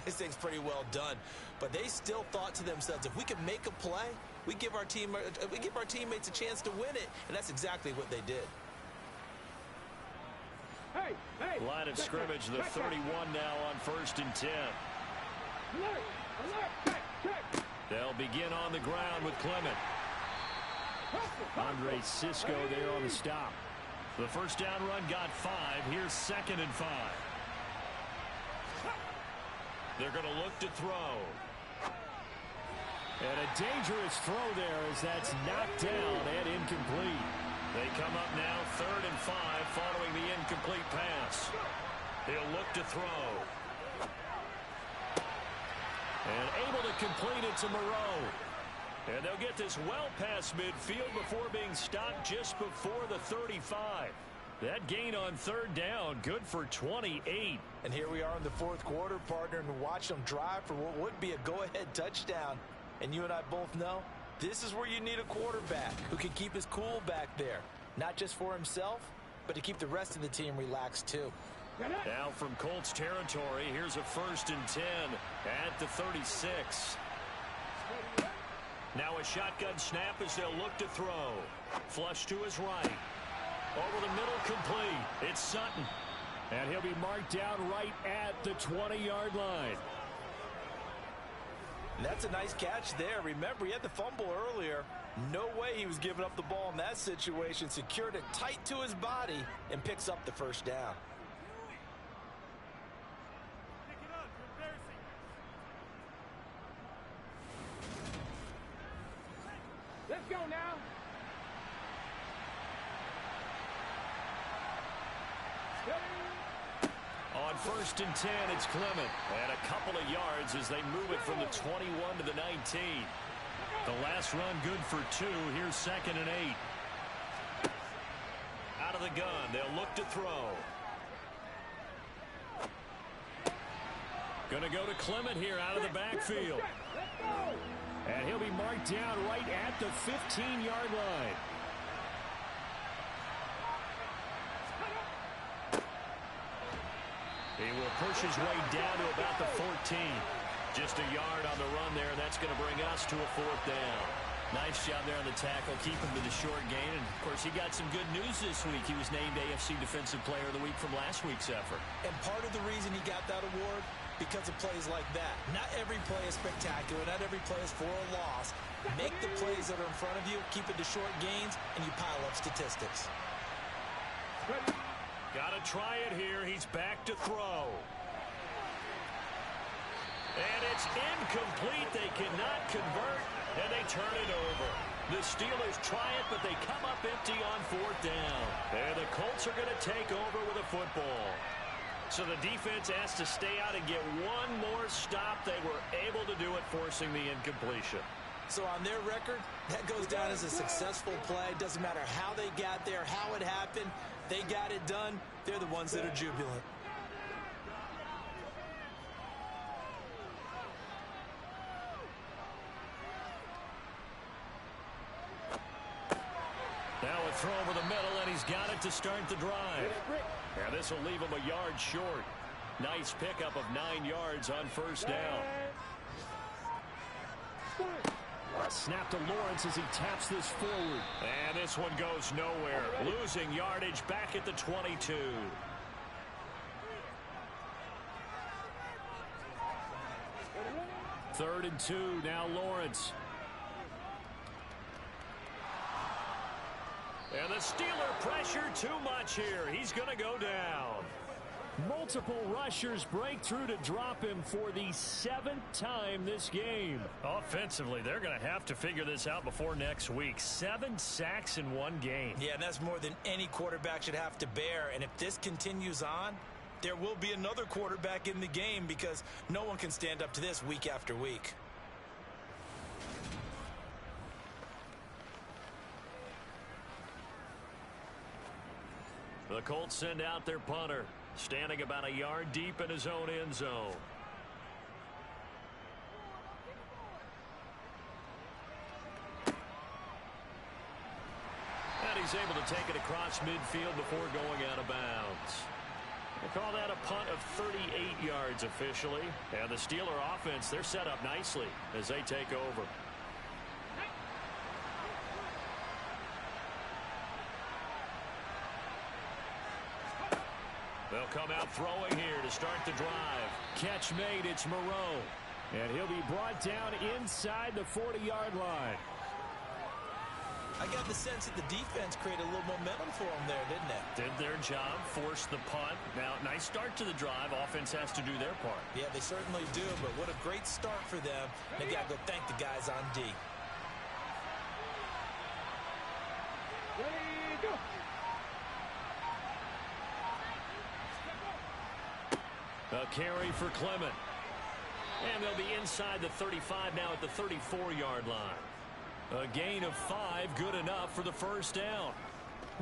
this thing's pretty well done. But they still thought to themselves, if we can make a play, we give our teammates a chance to win it. And that's exactly what they did. Hey, line of scrimmage, the 31 now on 1st and 10. Alert, check. They'll begin on the ground with Clement. Andre Cisco there on the stop. The 1st down run got 5. Here's 2nd and 5. They're going to look to throw. And a dangerous throw there as that's knocked down and incomplete. They come up now 3rd and 5 following the incomplete pass. He'll look to throw. And able to complete it to Moreau. And they'll get this well past midfield before being stopped just before the 35. That gain on 3rd down, good for 28. And here we are in the 4th quarter, partner, and watch them drive for what would be a go-ahead touchdown. And you and I both know this is where you need a quarterback who can keep his cool back there. Not just for himself, but to keep the rest of the team relaxed too. Now from Colts territory, here's a 1st and 10 at the 36. Now a shotgun snap as they'll look to throw. Flush to his right. Over the middle, complete. It's Sutton. And he'll be marked down right at the 20-yard line. And that's a nice catch there. Remember, he had the fumble earlier. No way he was giving up the ball in that situation. Secured it tight to his body and picks up the 1st down. Let's go now. On first and 10, it's Clement. And a couple of yards as they move it from the 21 to the 19. The last run good for 2. Here's second and 8. Out of the gun, they'll look to throw. Going to go to Clement here out of the backfield. And he'll be marked down right at the 15-yard line. He will push his way down to about the 14. Just a yard on the run there. That's going to bring us to a 4th down. Nice job there on the tackle. Keep him to the short gain. And, of course, he got some good news this week. He was named AFC Defensive Player of the Week from last week's effort. And part of the reason he got that award, because of plays like that. Not every play is spectacular. Not every play is for a loss. Make the plays that are in front of you, keep it to short gains, and you pile up statistics. Got to try it here. He's back to throw. And it's incomplete. They cannot convert, and they turn it over. The Steelers try it, but they come up empty on 4th down. And the Colts are going to take over with a football. So the defense has to stay out and get one more stop. They were able to do it, forcing the incompletion. So on their record, that goes down as a successful play. Doesn't matter how they got there, how it happened. They got it done. They're the ones that are jubilant. Now a throw over the middle, and he's got it to start the drive. And this will leave him a yard short. Nice pickup of 9 yards on 1st down. Snap to Lawrence as he taps this forward. And this one goes nowhere. Losing yardage back at the 22. Third and 2, now Lawrence. And the Steeler pressure too much here. He's going to go down. Multiple rushers break through to drop him for the 7th time this game. Offensively, they're going to have to figure this out before next week. 7 sacks in one game. Yeah, and that's more than any quarterback should have to bear. And if this continues on, there will be another quarterback in the game because no one can stand up to this week after week. The Colts send out their punter, standing about a yard deep in his own end zone. And he's able to take it across midfield before going out of bounds. We'll call that a punt of 38 yards officially. And the Steeler offense, they're set up nicely as they take over. They'll come out throwing here to start the drive. Catch made, it's Moreau. And he'll be brought down inside the 40-yard line. I got the sense that the defense created a little momentum for them there, didn't it? Did their job, forced the punt. Now, nice start to the drive. Offense has to do their part. Yeah, they certainly do, but what a great start for them. They got to go thank the guys on D. Ready, go. A carry for Clement. And they'll be inside the 35 now at the 34-yard line. A gain of 5, good enough for the first down.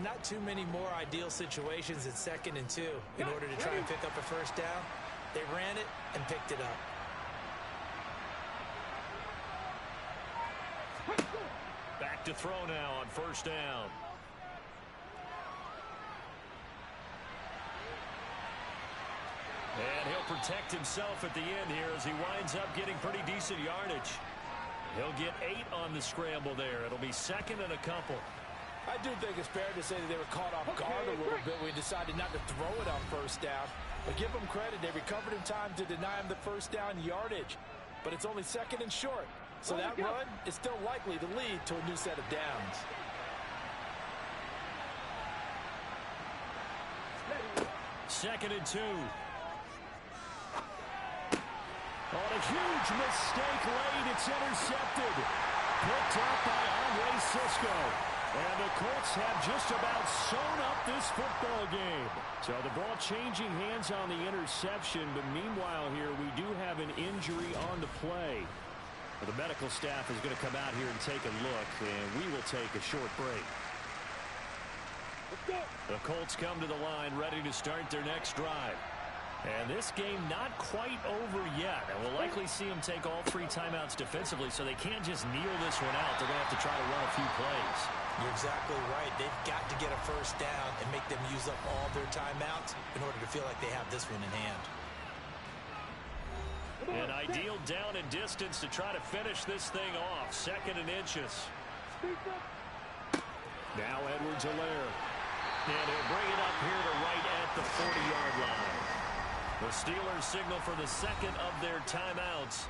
Not too many more ideal situations at 2nd and 2 in order to try and pick up a first down. They ran it and picked it up. Back to throw now on first down. And he'll protect himself at the end here as he winds up getting pretty decent yardage. He'll get 8 on the scramble there. It'll be 2nd and a couple. I do think it's fair to say that they were caught off guard a little bit when we decided not to throw it on first down. But give them credit. They recovered in time to deny him the first down yardage. But it's only 2nd and short. So that run is still likely to lead to a new set of downs. Second and 2. On a huge mistake late, it's intercepted. Picked up by Andre Sisco. And the Colts have just about sewn up this football game. So the ball changing hands on the interception, but meanwhile here we do have an injury on the play. The medical staff is going to come out here and take a look, and we will take a short break. The Colts come to the line ready to start their next drive. And this game not quite over yet. And we'll likely see them take all 3 timeouts defensively, so they can't just kneel this one out. They're going to have to try to run a few plays. You're exactly right. They've got to get a first down and make them use up all their timeouts in order to feel like they have this one in hand. An ideal down and distance to try to finish this thing off. 2nd and inches. Now Edwards-Helaire. And he'll bring it up here to right at the 40-yard line. The Steelers signal for the 2nd of their timeouts.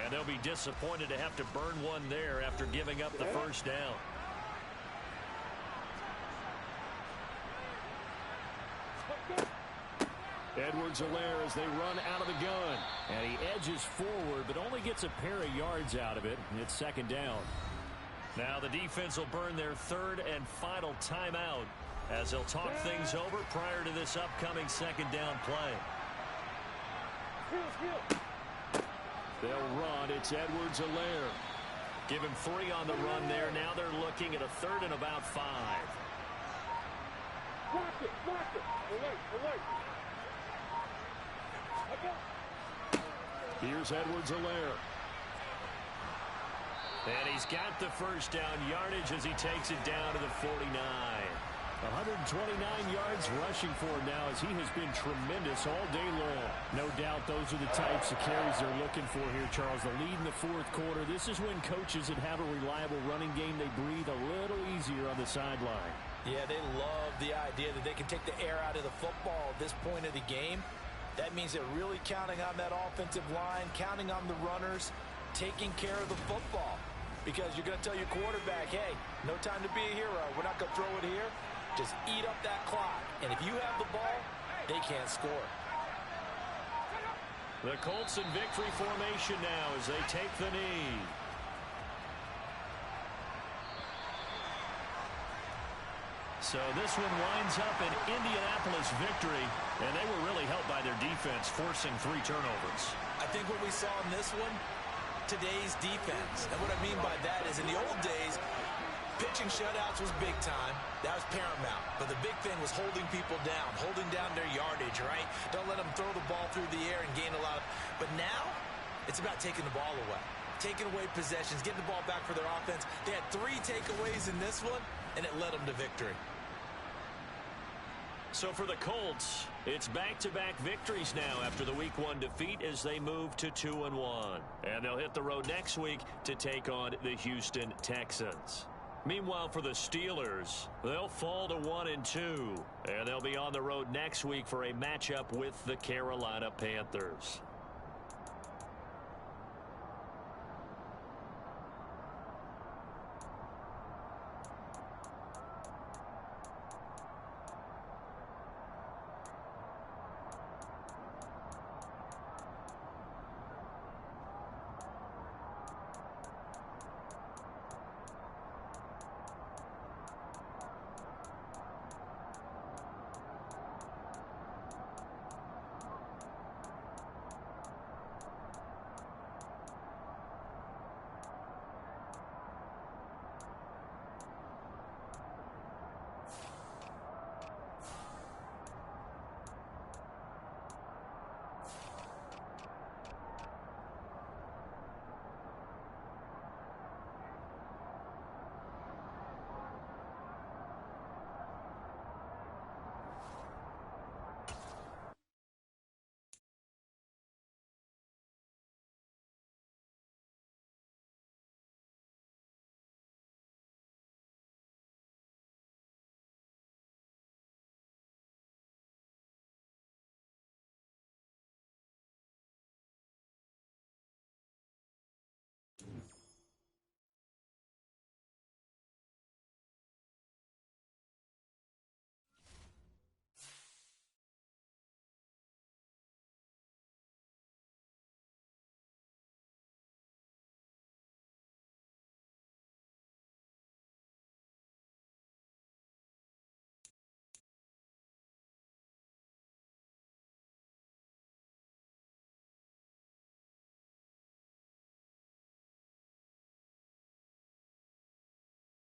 And they'll be disappointed to have to burn one there after giving up the first down. Edwards-Helaire as they run out of the gun. And he edges forward, but only gets a pair of yards out of it. And it's 2nd down. Now the defense will burn their 3rd and final timeout as they'll talk things over prior to this upcoming 2nd down play. They'll run. It's Edwards-Helaire. Give him 3 on the run there. Now they're looking at a 3rd and about 5. Here's Edwards-Helaire. And he's got the first down yardage as he takes it down to the 49. 129 yards rushing for him now as he has been tremendous all day long. No doubt those are the types of carries they're looking for here, Charles. The lead in the 4th quarter. This is when coaches that have a reliable running game, they breathe a little easier on the sideline. Yeah, they love the idea that they can take the air out of the football at this point of the game. That means they're really counting on that offensive line, counting on the runners, taking care of the football. Because you're going to tell your quarterback, hey, no time to be a hero. We're not going to throw it here. Just eat up that clock. And if you have the ball, they can't score. The Colts in victory formation now as they take the knee. So this one winds up an Indianapolis victory, and they were really helped by their defense, forcing 3 turnovers. I think what we saw in this one, today's defense. And what I mean by that is in the old days, pitching shutouts was big time. That was paramount. But the big thing was holding people down, holding down their yardage, right? Don't let them throw the ball through the air and gain a lot of... But now, it's about taking the ball away. Taking away possessions, getting the ball back for their offense. They had 3 takeaways in this one, and it led them to victory. So for the Colts, it's back-to-back victories now after the Week 1 defeat as they move to 2-1. And they'll hit the road next week to take on the Houston Texans. Meanwhile, for the Steelers, they'll fall to 1-2. And they'll be on the road next week for a matchup with the Carolina Panthers.